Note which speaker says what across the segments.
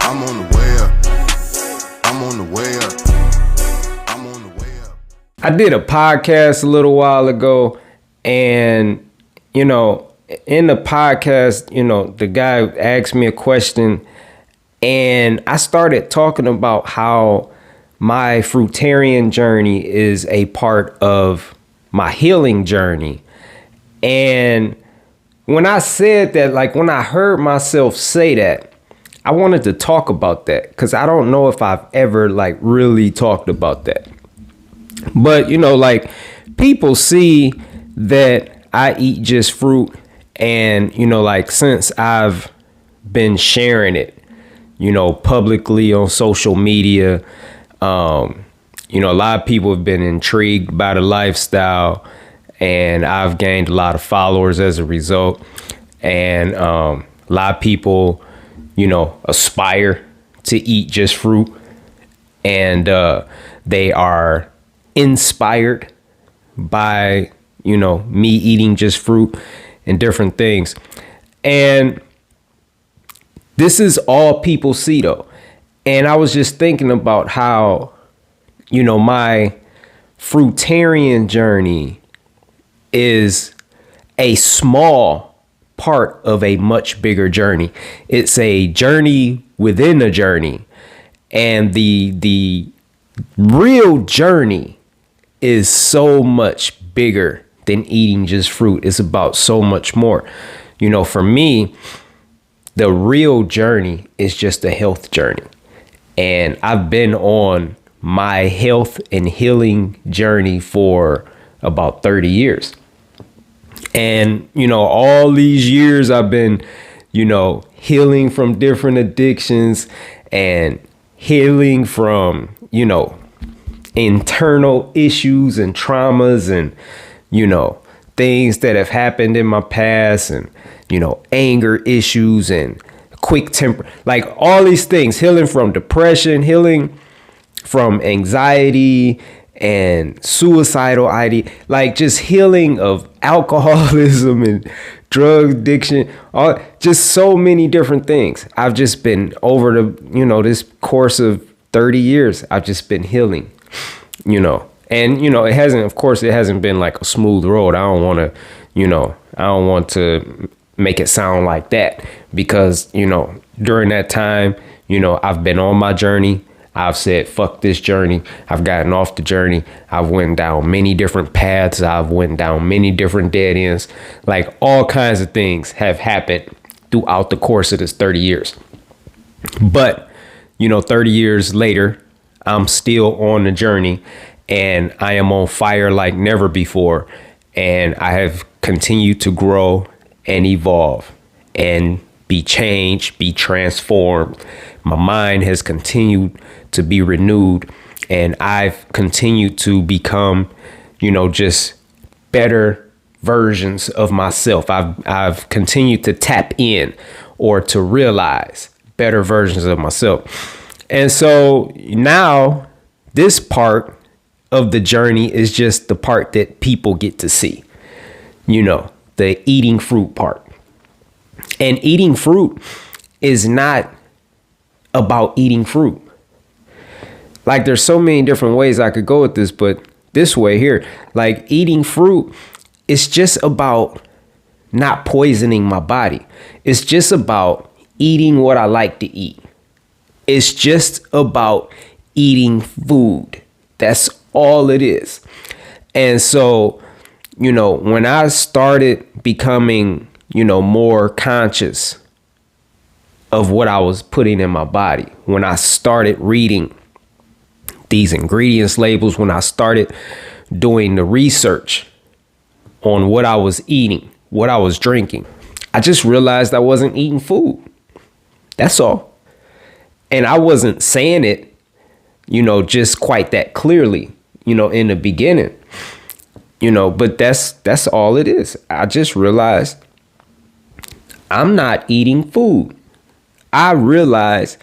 Speaker 1: I'm on the way up. I'm on the way up. I'm on the way up.
Speaker 2: I did a podcast a little while ago, and, in the podcast, the guy asked me a question, and I started talking about how my Fruitarian journey is a part of my healing journey. And when I said that, like when I heard myself say that, I wanted to talk about that because I don't know if I've ever like really talked about that. But, people see that I eat just fruit, and, since I've been sharing it, publicly on social media, a lot of people have been intrigued by the lifestyle, and I've gained a lot of followers as a result. And a lot of people, aspire to eat just fruit, and they are inspired by, me eating just fruit and different things. And this is all people see, though. And I was just thinking about how, my Fruitarian journey is a small part of a much bigger journey. It's a journey within a journey. And the real journey is so much bigger than eating just fruit. It's about so much more. For me, the real journey is just a health journey. And I've been on my health and healing journey for about 30 years. And, all these years I've been, healing from different addictions and healing from, internal issues and traumas and, things that have happened in my past and, anger issues and quick temper, like all these things, healing from depression, healing from anxiety and suicidal idea, like just healing of alcoholism and drug addiction, all just so many different things. I've just been over the, this course of 30 years, I've just been healing, and, it hasn't been like a smooth road. I don't want to make it sound like that because, during that time, I've been on my journey. I've said, fuck this journey. I've gotten off the journey. I've went down many different paths. I've went down many different dead ends. Like all kinds of things have happened throughout the course of this 30 years. But, 30 years later, I'm still on the journey, and I am on fire like never before. And I have continued to grow and evolve and be changed, be transformed. My mind has continued to be renewed, and I've continued to become, just better versions of myself. I've continued to tap in or to realize better versions of myself. And so now this part of the journey is just the part that people get to see, the eating fruit part. And eating fruit is not about eating fruit. Like there's so many different ways I could go with this, but this way here, like eating fruit is just about not poisoning my body. It's just about eating what I like to eat. It's just about eating food. That's all it is. And so, when I started becoming, more conscious of what I was putting in my body, when I started reading these ingredients labels, when I started doing the research on what I was eating, what I was drinking, I just realized I wasn't eating food. That's all. And I wasn't saying it, just quite that clearly, in the beginning, but that's all it is. I just realized I'm not eating food. I realized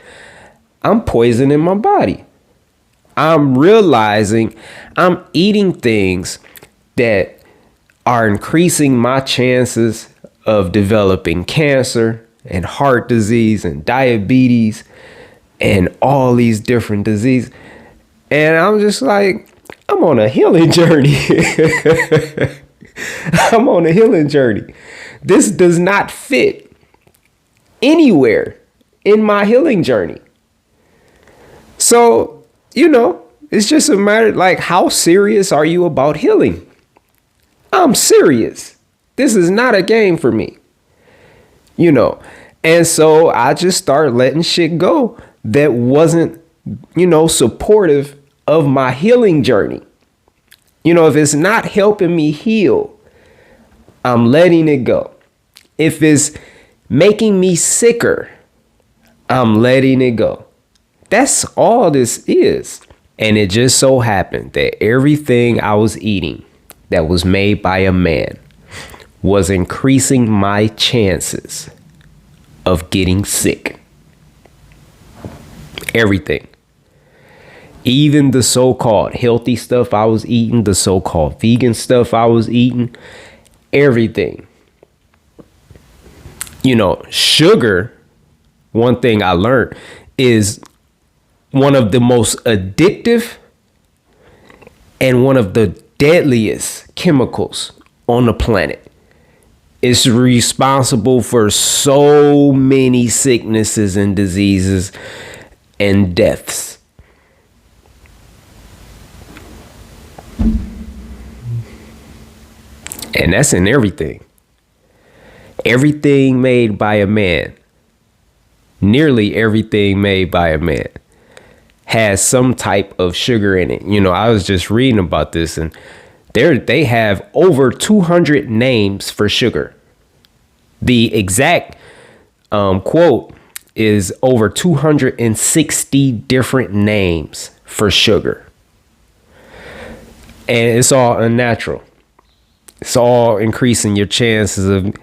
Speaker 2: I'm poisoning my body. I'm realizing I'm eating things that are increasing my chances of developing cancer and heart disease and diabetes and all these different diseases. And I'm just like, I'm on a healing journey. I'm on a healing journey. This does not fit anywhere in my healing journey. So, it's just a matter, like, how serious are you about healing? I'm serious. This is not a game for me. And so I just started letting shit go that wasn't, supportive of my healing journey. If it's not helping me heal, I'm letting it go. If it's making me sicker, I'm letting it go. That's all this is. And it just so happened that everything I was eating that was made by a man was increasing my chances of getting sick. Everything. Even the so-called healthy stuff I was eating, the so-called vegan stuff I was eating, everything. Sugar, one thing I learned, is one of the most addictive and one of the deadliest chemicals on the planet. It's responsible for so many sicknesses and diseases and deaths. And that's in everything. Everything made by a man, nearly everything made by a man, has some type of sugar in it. I was just reading about this, and they have over 200 names for sugar. The exact quote is over 260 different names for sugar. And it's all unnatural. It's all increasing your chances of,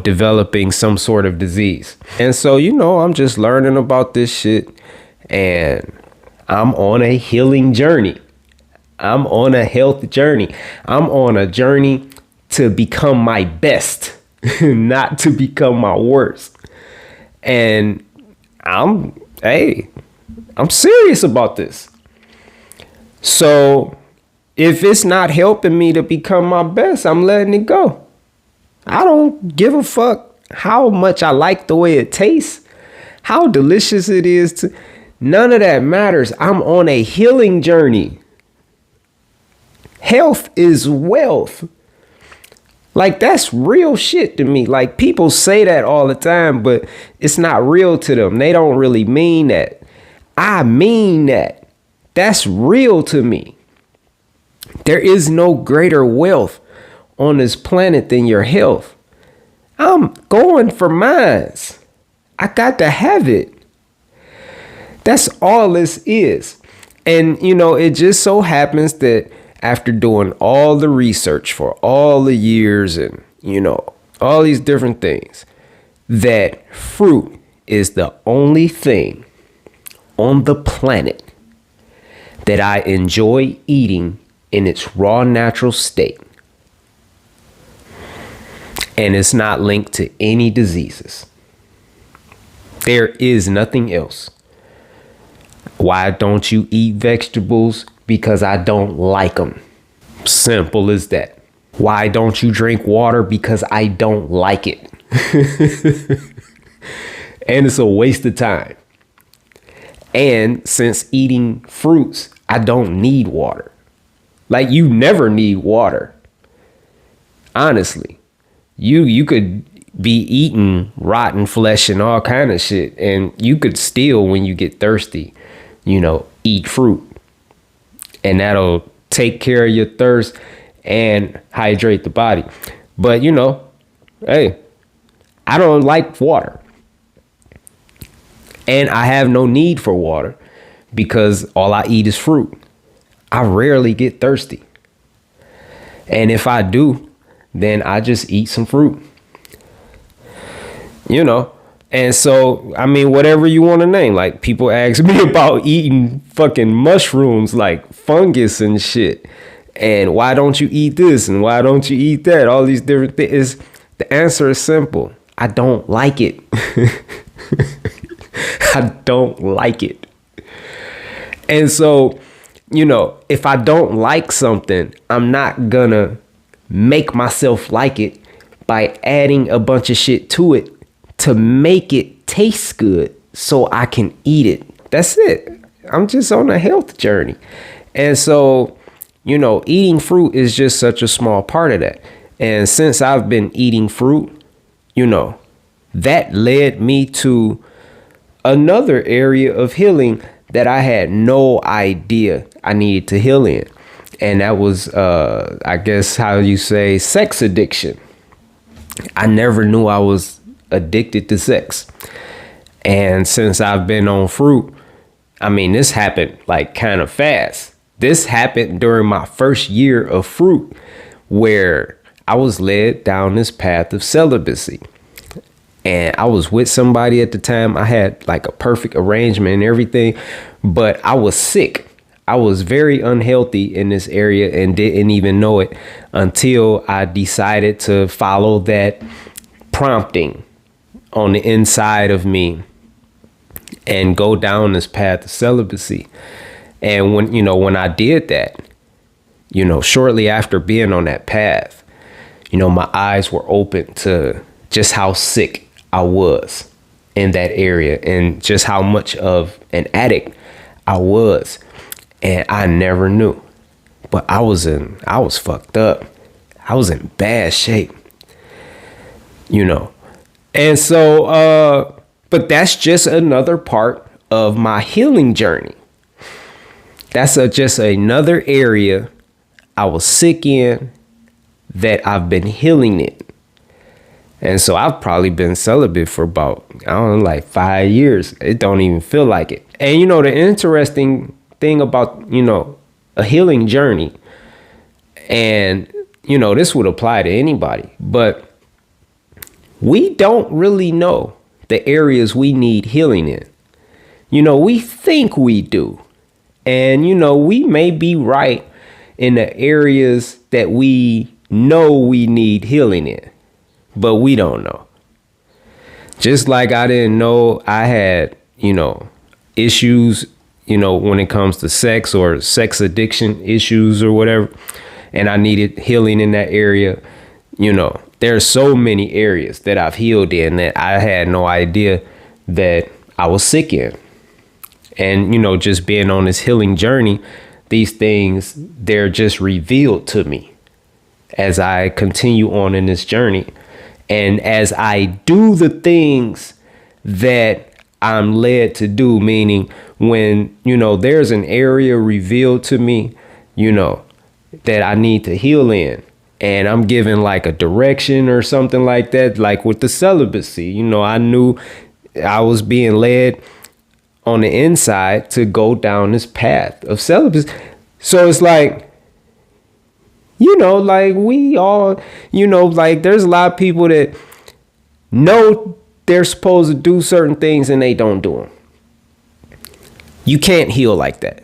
Speaker 2: developing some sort of disease. And so, I'm just learning about this shit, and I'm on a healing journey. I'm on a health journey. I'm on a journey to become my best, not to become my worst. And I'm serious about this. So if it's not helping me to become my best, I'm letting it go. I don't give a fuck how much I like the way it tastes, how delicious it is. None of that matters. I'm on a healing journey. Health is wealth. Like, that's real shit to me. Like, people say that all the time, but it's not real to them. They don't really mean that. I mean that. That's real to me. There is no greater wealth on this planet than your health. I'm going for mine. I got to have it. That's all this is. And, it just so happens that after doing all the research for all the years and, all these different things, that fruit is the only thing on the planet that I enjoy eating in its raw natural state. And it's not linked to any diseases. There is nothing else. Why don't you eat vegetables? Because I don't like them. Simple as that. Why don't you drink water? Because I don't like it. And it's a waste of time. And since eating fruits, I don't need water. Like, you never need water. Honestly. You could be eating rotten flesh and all kind of shit, and you could still, when you get thirsty, eat fruit. And that'll take care of your thirst and hydrate the body. But, hey, I don't like water. And I have no need for water because all I eat is fruit. I rarely get thirsty. And if I do, then I just eat some fruit. And so, whatever you want to name. Like, people ask me about eating fucking mushrooms, like fungus and shit. And why don't you eat this? And why don't you eat that? All these different things. The answer is simple. I don't like it. I don't like it. And so, if I don't like something, I'm not gonna make myself like it by adding a bunch of shit to it to make it taste good so I can eat it. That's it. I'm just on a health journey. And so, eating fruit is just such a small part of that. And since I've been eating fruit, that led me to another area of healing that I had no idea I needed to heal in. And that was, I guess how you say, sex addiction. I never knew I was addicted to sex. And since I've been on fruit, this happened like kind of fast. This happened during my first year of fruit, where I was led down this path of celibacy. And I was with somebody at the time. I had like a perfect arrangement and everything, but I was sick. I was very unhealthy in this area and didn't even know it until I decided to follow that prompting on the inside of me and go down this path of celibacy. And when I did that, shortly after being on that path, my eyes were open to just how sick I was in that area and just how much of an addict I was. And I never knew, but I was fucked up. I was in bad shape, And so, but that's just another part of my healing journey. That's just another area I was sick in that I've been healing it. And so I've probably been celibate for about, like 5 years. It don't even feel like it. And the interesting thing about, a healing journey, and, this would apply to anybody, but we don't really know the areas we need healing in. We think we do. And, we may be right in the areas that we know we need healing in, but we don't know. Just like I didn't know I had, issues, when it comes to sex or sex addiction issues or whatever, and I needed healing in that area. There are so many areas that I've healed in that I had no idea that I was sick in. And, just being on this healing journey, these things, they're just revealed to me as I continue on in this journey. And as I do the things that I'm led to do, meaning when, there's an area revealed to me, that I need to heal in, and I'm given like a direction or something like that, like with the celibacy, I knew I was being led on the inside to go down this path of celibacy. So it's like, like we all, like there's a lot of people that know they're supposed to do certain things and they don't do them. You can't heal like that.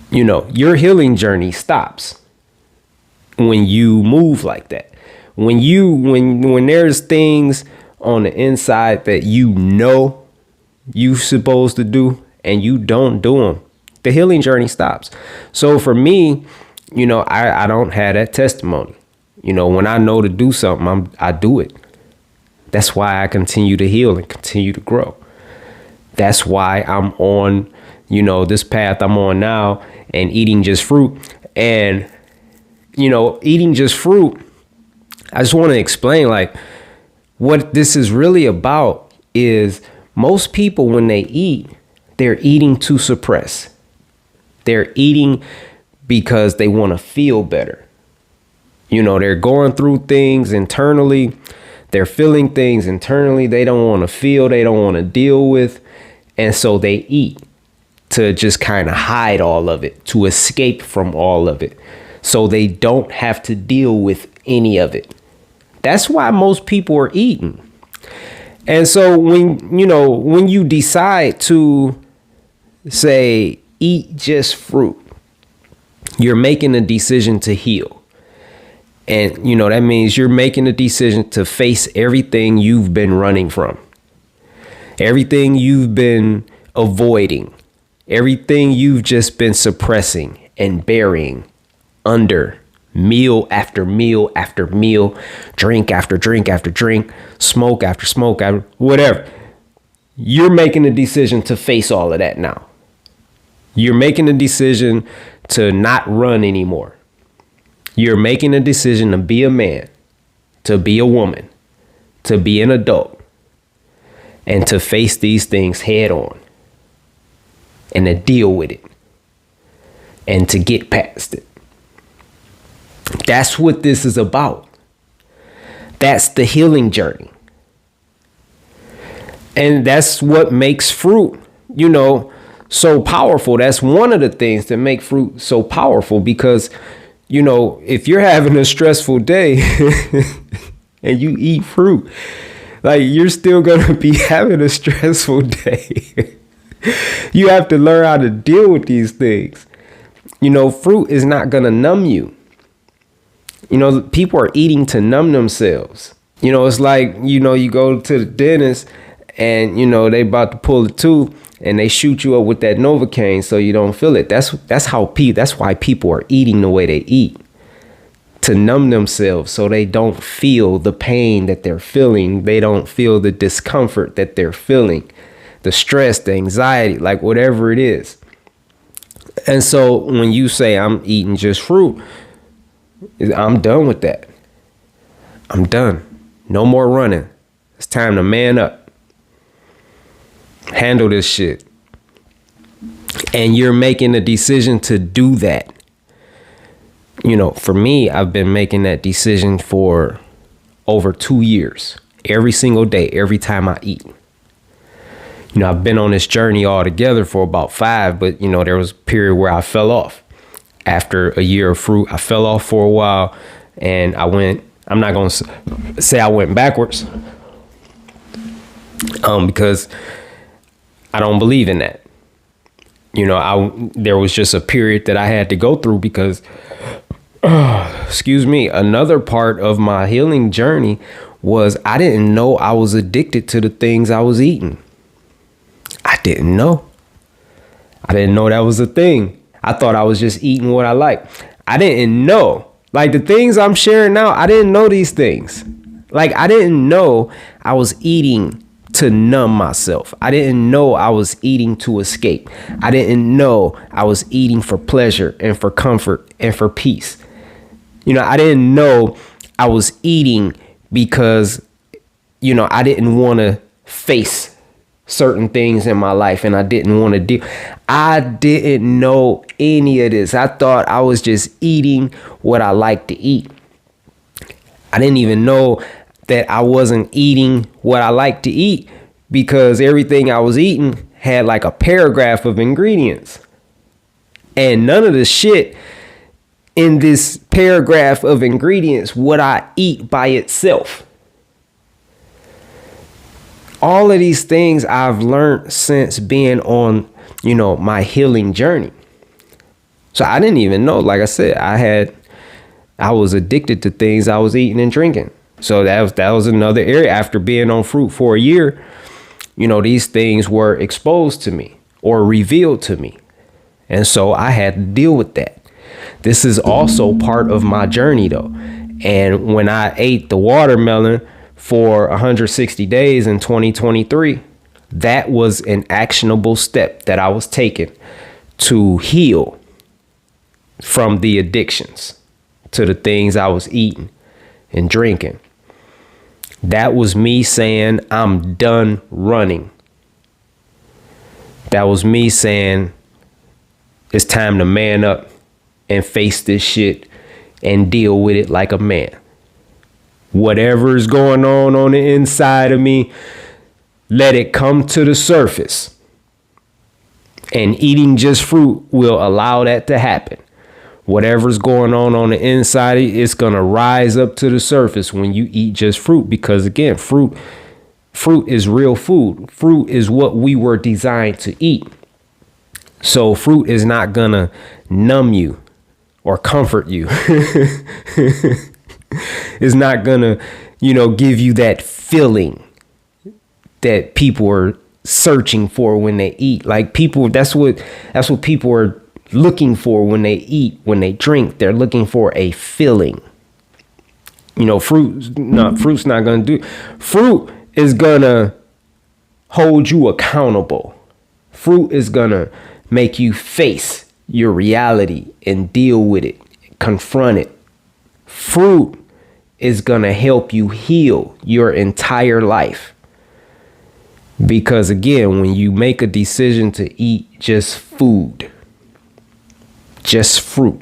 Speaker 2: Your healing journey stops when you move like that. When there's things on the inside that you supposed to do and you don't do them, the healing journey stops. So for me, I don't have that testimony. When I know to do something, I do it. That's why I continue to heal and continue to grow. That's why I'm on, this path I'm on now and eating just fruit. And, eating just fruit, I just want to explain like what this is really about is most people, when they eat, they're eating to suppress. They're eating because they want to feel better. They're going through things internally. They're feeling things internally they don't want to feel, they don't want to deal with. And so they eat to just kind of hide all of it, to escape from all of it, so they don't have to deal with any of it. That's why most people are eating. And so when you decide to say eat just fruit, you're making a decision to heal. And, that means you're making a decision to face everything you've been running from. Everything you've been avoiding, everything you've just been suppressing and burying under meal after meal after meal, drink after drink after drink, smoke after smoke after whatever. You're making a decision to face all of that now. You're making a decision to not run anymore. You're making a decision to be a man, to be a woman, to be an adult, and to face these things head on and to deal with it and to get past it. That's what this is about. That's the healing journey. And that's what makes fruit, so powerful. That's one of the things that make fruit so powerful, because, if you're having a stressful day and you eat fruit, like, you're still going to be having a stressful day. You have to learn how to deal with these things. Fruit is not going to numb you. People are eating to numb themselves. It's like, you go to the dentist and, they about to pull the tooth and they shoot you up with that Novocaine so you don't feel it. That's why people are eating the way they eat, to numb themselves so they don't feel the pain that they're feeling. They don't feel the discomfort that they're feeling, the stress, the anxiety, like whatever it is. And so when you say I'm eating just fruit, I'm done with that. I'm done. No more running. It's time to man up. Handle this shit. And you're making a decision to do that. For me, I've been making that decision for over 2 years. Every single day, every time I eat. I've been on this journey altogether for about 5, but, there was a period where I fell off. After a year of fruit, I fell off for a while, and I'm not going to say I went backwards, because I don't believe in that. There was just a period that I had to go through because, another part of my healing journey was I didn't know I was addicted to the things I was eating. I didn't know. I didn't know that was a thing. I thought I was just eating what I like. I didn't know. Like, the things I'm sharing now, I didn't know these things. Like, I didn't know I was eating to numb myself. I didn't know I was eating to escape. I didn't know I was eating for pleasure and for comfort and for peace. I didn't know I was eating because, I didn't want to face certain things in my life and I didn't want to deal. I didn't know any of this. I thought I was just eating what I like to eat. I didn't even know that I wasn't eating what I like to eat because everything I was eating had like a paragraph of ingredients. And none of the shit in this paragraph of ingredients would I eat by itself. All of these things I've learned since being on, my healing journey. So I didn't even know, like I said, I was addicted to things I was eating and drinking. So that was another area. After being on fruit for a year, these things were exposed to me or revealed to me. And so I had to deal with that. This is also part of my journey, though. And when I ate the watermelon for 160 days in 2023, that was an actionable step that I was taking to heal from the addictions to the things I was eating and drinking. That was me saying, I'm done running. That was me saying, it's time to man up and face this shit and deal with it like a man. Whatever is going on the inside of me, let it come to the surface. And eating just fruit will allow that to happen. Whatever's going on the inside, it's going to rise up to the surface when you eat just fruit. Because again, fruit is real food. Fruit is what we were designed to eat. So fruit is not going to numb you or comfort you. It's not going to, give you that feeling that people are searching for when they eat. Like people, that's what people are looking for when they eat, when they drink. They're looking for a filling. You know, fruit's not gonna do. Fruit is gonna hold you accountable. Fruit is gonna make you face your reality and deal with it, confront it. Fruit is gonna help you heal your entire life. Because again, when you make a decision to eat just food, just fruit,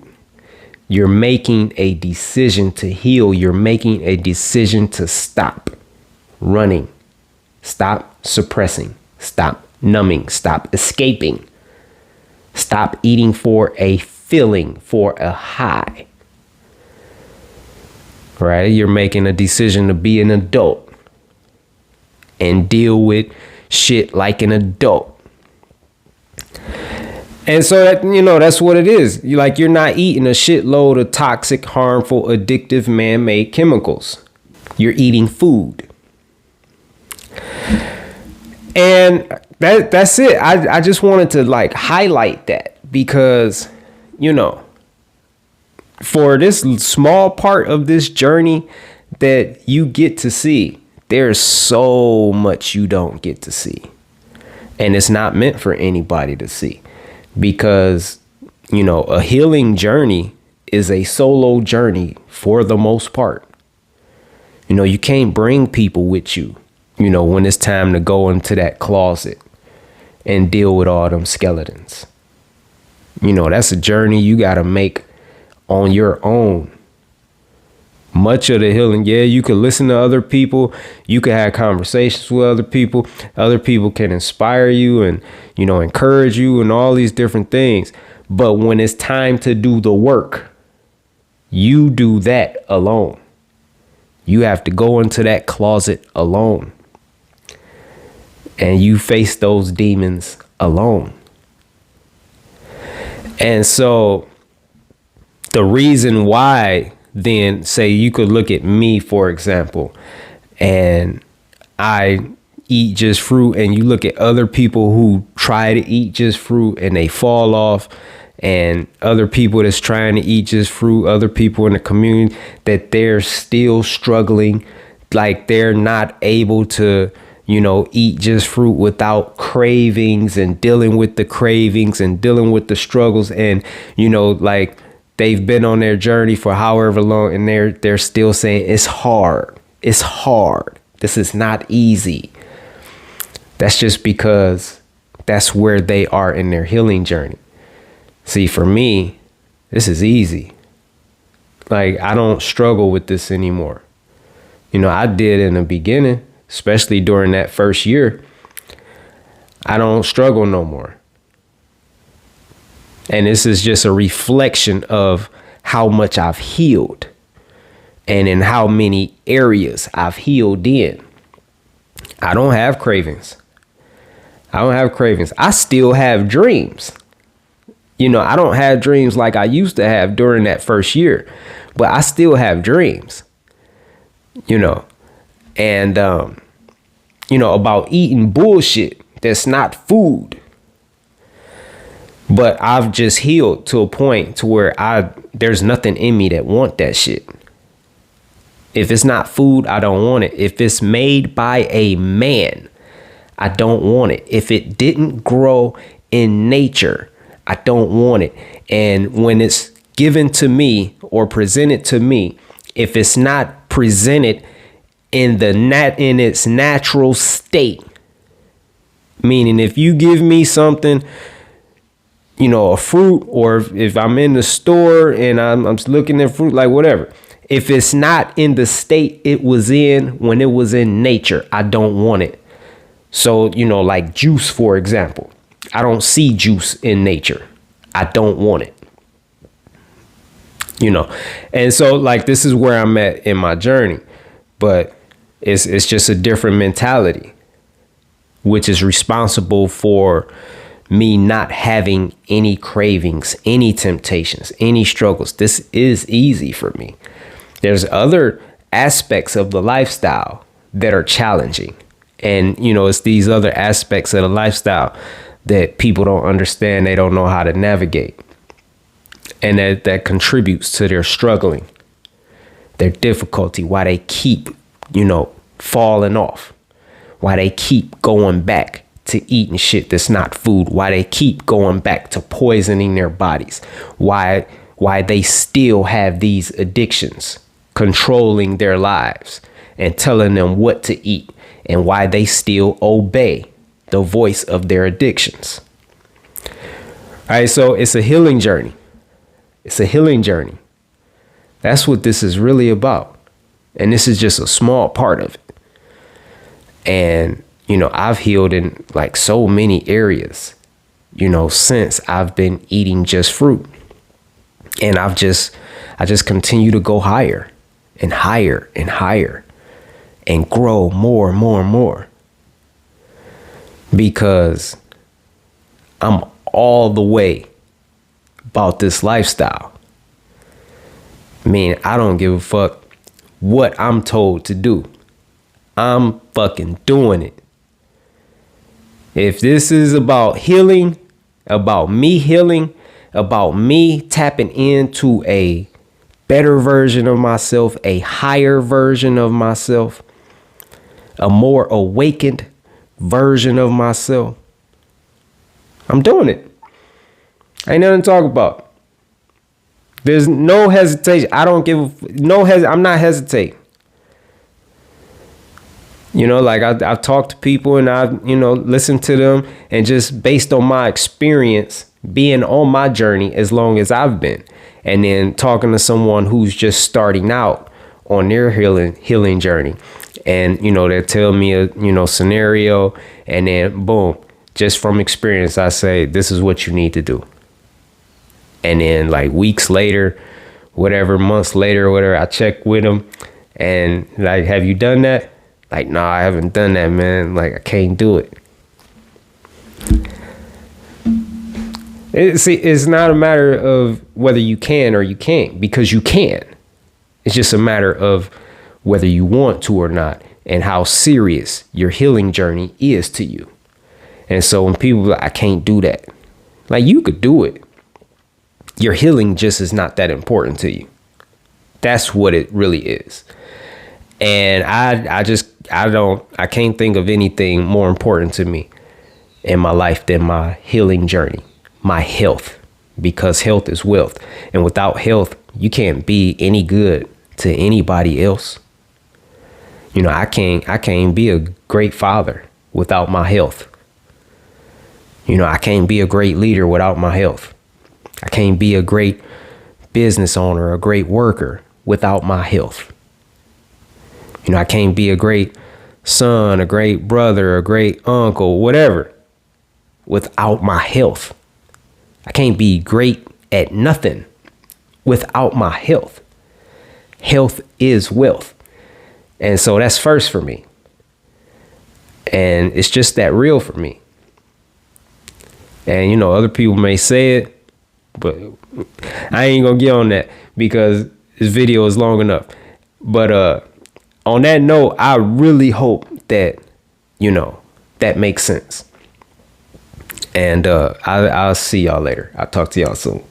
Speaker 2: you're making a decision to heal. You're making a decision to stop running, stop suppressing, stop numbing, stop escaping, stop eating for a feeling, for a high. Right? You're making a decision to be an adult and deal with shit like an adult. And so that, you know, that's what it is. You're not eating a shitload of toxic, harmful, addictive, man-made chemicals. You're eating food. And that's it. I just wanted to highlight that because, you know, for this small part of this journey that you get to see, there's so much you don't get to see. And it's not meant for anybody to see. Because, you know, a healing journey is a solo journey for the most part. You know, you can't bring people with you, you know, when it's time to go into that closet and deal with all them skeletons. You know, that's a journey you got to make on your own. Much of the healing, yeah, you could listen to other people. You could have conversations with other people. Other people can inspire you and, you know, encourage you and all these different things. But when it's time to do the work, you do that alone. You have to go into that closet alone. And you face those demons alone. And so the reason why, then, say you could look at me, for example, and I eat just fruit, and you look at other people who try to eat just fruit and they fall off, and other people that's trying to eat just fruit, other people in the community that they're still struggling, like they're not able to, you know, eat just fruit without cravings and dealing with the cravings and dealing with the struggles, and, you know, like they've been on their journey for however long, and they're still saying it's hard. It's hard. This is not easy. That's just because that's where they are in their healing journey. See, for me, this is easy. Like, I don't struggle with this anymore. You know, I did in the beginning, especially during that first year. I don't struggle no more. And this is just a reflection of how much I've healed and in how many areas I've healed in. I don't have cravings. I still have dreams. You know, I don't have dreams like I used to have during that first year, but I still have dreams, you know, and, you know, about eating bullshit that's not food. But I've just healed to a point to where there's nothing in me that want that shit. If it's not food, I don't want it. If it's made by a man, I don't want it. If it didn't grow in nature, I don't want it. And when it's given to me or presented to me, if it's not presented in its natural state, meaning if you give me something, you know, a fruit, or if I'm in the store and I'm looking at fruit, like whatever, if it's not in the state it was in when it was in nature, I don't want it. So, you know, like juice, for example, I don't see juice in nature. I don't want it. You know, and so like this is where I'm at in my journey, but it's just a different mentality, which is responsible for me not having any cravings, any temptations, any struggles. This is easy for me. There's other aspects of the lifestyle that are challenging, And, it's these other aspects of the lifestyle that people don't understand. They don't know how to navigate. And that contributes to their struggling, their difficulty, why they keep, falling off, why they keep going back to eating shit that's not food, why they keep going back to poisoning their bodies, why they still have these addictions controlling their lives and telling them what to eat, and why they still obey the voice of their addictions. All right, so it's a healing journey. It's a healing journey. That's what this is really about. And this is just a small part of it. And, I've healed in like so many areas, since I've been eating just fruit. And I just continue to go higher and higher and higher and grow more and more and more, because I'm all the way about this lifestyle. I mean, I don't give a fuck what I'm told to do. I'm fucking doing it. If this is about healing, about me healing, about me tapping into a better version of myself, a higher version of myself, a more awakened version of myself, I'm doing it. Ain't nothing to talk about. There's no hesitation. I'm not hesitating. Like I've talked to people and I've, listened to them, and just based on my experience being on my journey as long as I've been, and then talking to someone who's just starting out on their healing journey, and, they tell me a, scenario, and then boom, just from experience, I say, this is what you need to do. And then like weeks later, months later, I check with them and like, have you done that? Like, nah, I haven't done that, man. Like, I can't do it. It's not a matter of whether you can or you can't, because you can. It's just a matter of whether you want to or not, and how serious your healing journey is to you. And so when people are like, I can't do that, like, you could do it. Your healing just is not that important to you. That's what it really is. And I can't think of anything more important to me in my life than my healing journey, my health, because health is wealth. And without health, you can't be any good to anybody else. I can't be a great father without my health. I can't be a great leader without my health. I can't be a great business owner, a great worker without my health. I can't be a great son, a great brother, a great uncle, whatever, without my health. I can't be great at nothing without my health. Health is wealth. And so that's first for me. And it's just that real for me. And, other people may say it, but I ain't gonna get on that because this video is long enough. But on that note, I really hope that, that makes sense. And I'll see y'all later. I'll talk to y'all soon.